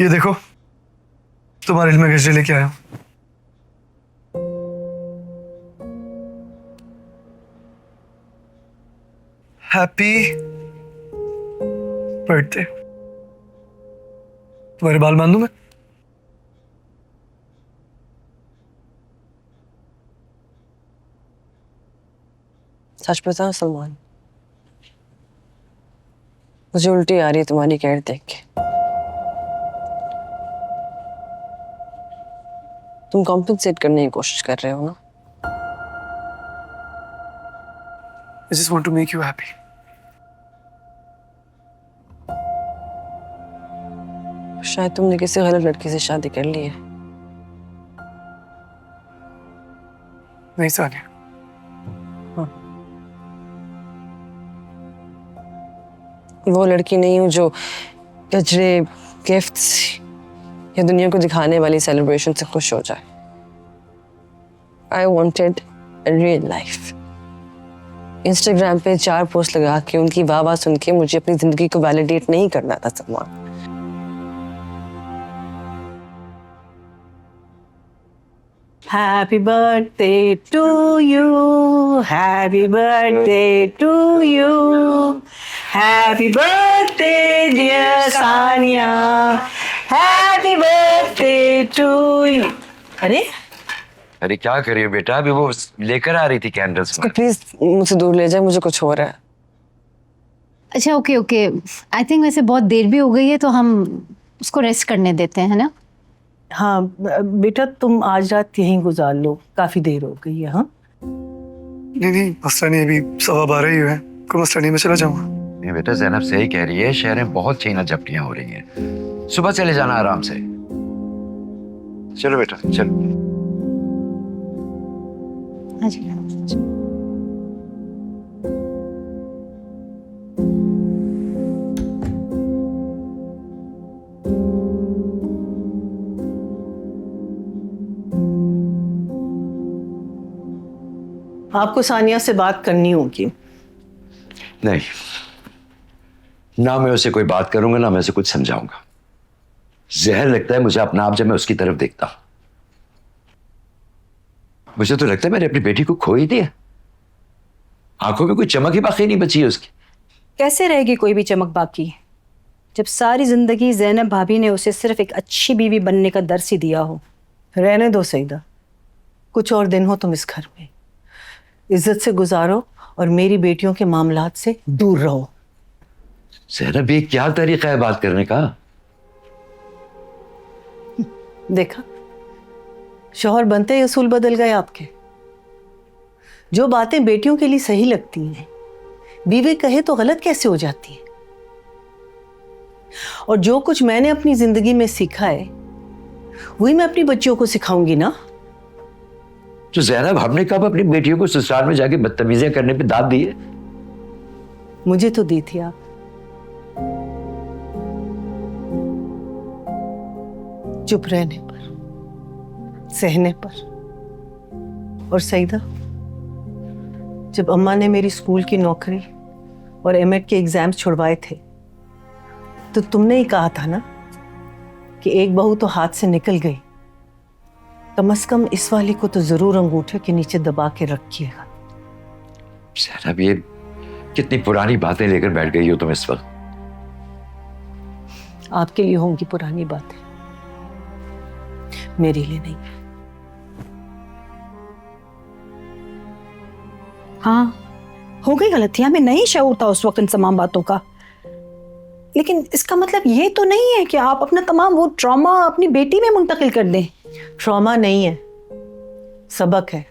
ये देखो, तुम्हारे लिए मैं गजरे लेके आया हूँ। Happy birthday. तुम्हारे बाल बांधू मैं? सच बताओ सलमान, मुझे उल्टी आ रही है तुम्हारी केयर देख के। तुम कॉम्पेंसेट करने की कोशिश कर रहे हो ना? I just want to make you happy. शायद तुमने किसी गलत लड़की से शादी कर ली है। नहीं सानिया, हाँ। वो लड़की नहीं हूँ जो गजरे, गिफ्ट्स या दुनिया को दिखाने वाली सेलिब्रेशन से खुश हो जाए। I wanted a real life. Instagram पे 4 पोस्ट लगा के उनकी वाह वाह सुन के मुझे अपनी जिंदगी को वैलिडेट नहीं करना था Salman. Happy birthday to you. Happy birthday to you. Happy birthday, dear Sania. Happy birthday to you. अरे अरे क्या करिए बेटा, अभी वो लेकर आ रही थी कैंडल्स में। प्लीज मुझसे दूर ले जाए, मुझे कुछ हो रहा है। अच्छा ओके ओके, आई थिंक वैसे बहुत देर भी हो गई है तो हम उसको रेस्ट करने देते हैं, है ना? हाँ बेटा, तुम आज रात यहीं गुजार लो, काफी देर हो गई है। हाँ नहीं मसला नहीं, अभी 12:15 ही हुए हैं, कोई मसला नहीं, मैं चला जाऊंगा। नहीं बेटा, जैनब सही कह रही है, शहर में बहुत छीना झपटियां हो रही हैं। सुबह चले जाना आराम से। चलो बेटा चलो। हाँ जी। आपको सानिया से बात करनी होगी। नहीं, ना मैं उसे कोई बात करूंगा ना मैं उसे कुछ समझाऊंगा। जहर लगता है मुझे अपना आप जब मैं उसकी तरफ देखता हूं। मुझे तो लगता है मैंने अपनी बेटी को खो ही दिया। आंखों में कोई चमक ही बाकी नहीं बची है उसकी। कैसे रहेगी कोई भी चमक बाकी जब सारी जिंदगी ज़ैनब भाभी ने उसे सिर्फ एक अच्छी बीवी बनने का दर्स ही दिया हो। रहने दो सईदा, कुछ और दिन हो तुम इस घर में, इज्जत से गुजारो और मेरी बेटियों के मामलात से दूर रहो। ज़ैनब, ये क्या तरीका है बात करने का? देखा, शौहर बनते ही असूल बदल गए आपके। जो बातें बेटियों के लिए सही लगती हैं, बीवी कहे तो गलत कैसे हो जाती है। और जो कुछ मैंने अपनी जिंदगी में सीखा है वही मैं अपनी बच्चियों को सिखाऊंगी ना। तो ज़ैनब, हमने कब अपनी बेटियों को ससुराल में जाके बदतमीजियां करने पे दाद दी है? मुझे तो दी थी आप। चुप रहने पर, सहने पर। और सईदा, जब अम्मा ने मेरी स्कूल की नौकरी और एमएड के एग्जाम्स छुड़वाए थे तो तुमने ही कहा था ना कि एक बहू तो हाथ से निकल गई, कम से कम इस वाली को तो जरूर अंगूठे के नीचे दबा के रखिएगा। ज़ैनब, ये कितनी पुरानी बातें लेकर बैठ गई हो तुम इस वक्त। आपके लिए होंगी पुरानी बातें, मेरे लिए नहीं। हाँ, हो गई गलतियां, हमें नहीं शऊर था उस वक्त इन तमाम बातों का। लेकिन इसका मतलब ये तो नहीं है कि आप अपना तमाम वो ट्रॉमा अपनी बेटी में मुंतकिल कर दें। ट्रॉमा नहीं है, सबक है।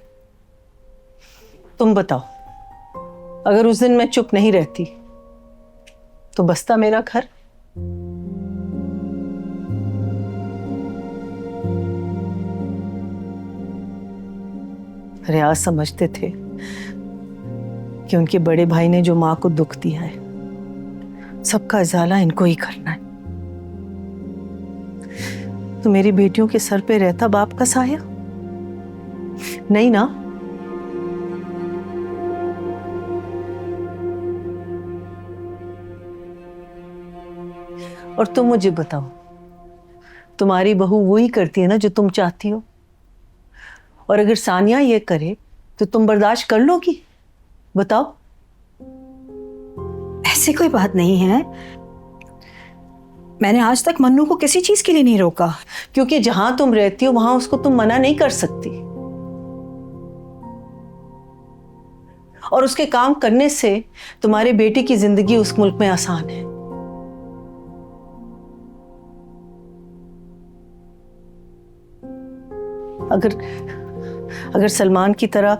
तुम बताओ, अगर उस दिन मैं चुप नहीं रहती तो बसता मेरा घर? रियाज समझते थे कि उनके बड़े भाई ने जो मां को दुख दिया है सबका इजाला इनको ही करना है। तो मेरी बेटियों के सर पे रहता बाप का साया? नहीं ना। और तुम मुझे बताओ, तुम्हारी बहू वही करती है ना जो तुम चाहती हो, और अगर सानिया ये करे तो तुम बर्दाश्त कर लोगी? बताओ। ऐसी कोई बात नहीं है, मैंने आज तक मन्नू को किसी चीज के लिए नहीं रोका। क्योंकि जहां तुम रहती हो वहां उसको तुम मना नहीं कर सकती, और उसके काम करने से तुम्हारे बेटे की जिंदगी उस मुल्क में आसान है। अगर सलमान की तरह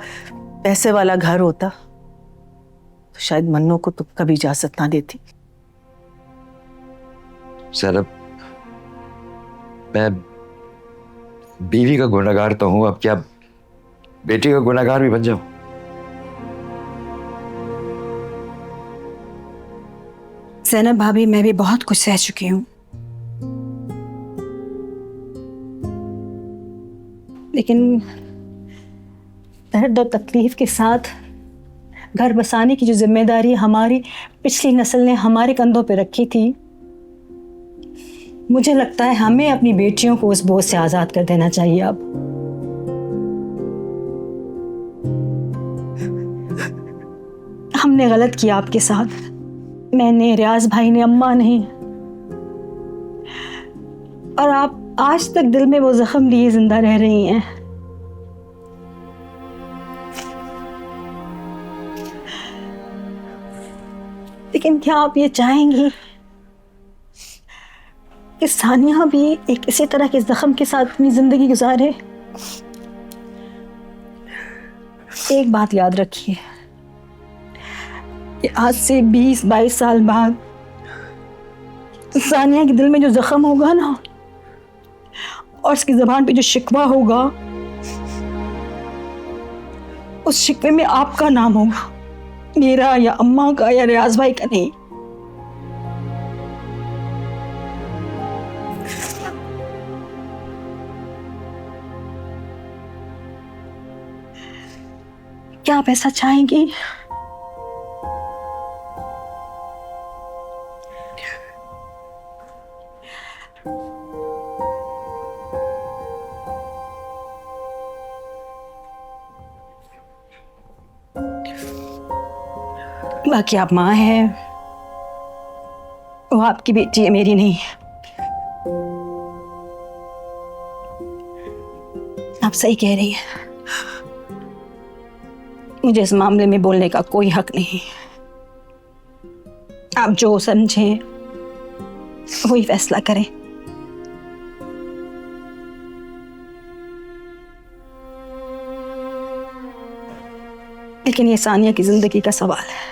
पैसे वाला घर होता तो शायद मन्नू को तुम कभी इजाजत ना देती। ज़ैनब, मैं बीवी का गुनहगार तो हूं, अब क्या बेटी का गुनहगार भी बन जाऊं? ज़ैनब भाभी, मैं भी बहुत कुछ सह चुकी हूँ, लेकिन दर्द और तकलीफ के साथ घर बसाने की जो जिम्मेदारी हमारी पिछली नस्ल ने हमारे कंधों पे रखी थी, मुझे लगता है हमें अपनी बेटियों को उस बोझ से आजाद कर देना चाहिए। अब हमने गलत किया आपके साथ, मैंने, रियाज भाई ने, अम्मा नहीं, और आप आज तक दिल में वो जख्म लिए जिंदा रह रही हैं। लेकिन क्या आप ये चाहेंगी कि सानिया भी एक इसी तरह के जख्म के साथ अपनी जिंदगी गुजारे? एक बात याद रखिए, कि आज से 20-22 साल बाद सानिया के दिल में जो जख्म होगा ना, और उसकी ज़बान पे जो शिकवा होगा, उस शिकवे में आपका नाम होगा, मेरा या अम्मा का या रियाज भाई का नहीं। क्या आप ऐसा चाहेंगी? बाकी आप माँ हैं, वो आपकी बेटी है, मेरी नहीं। आप सही कह रही हैं, मुझे इस मामले में बोलने का कोई हक नहीं। आप जो समझें वही फैसला करें। लेकिन ये सानिया की जिंदगी का सवाल है।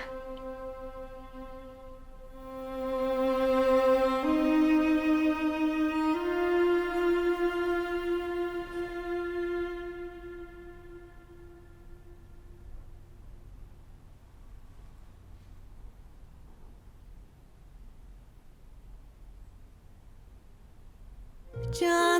जा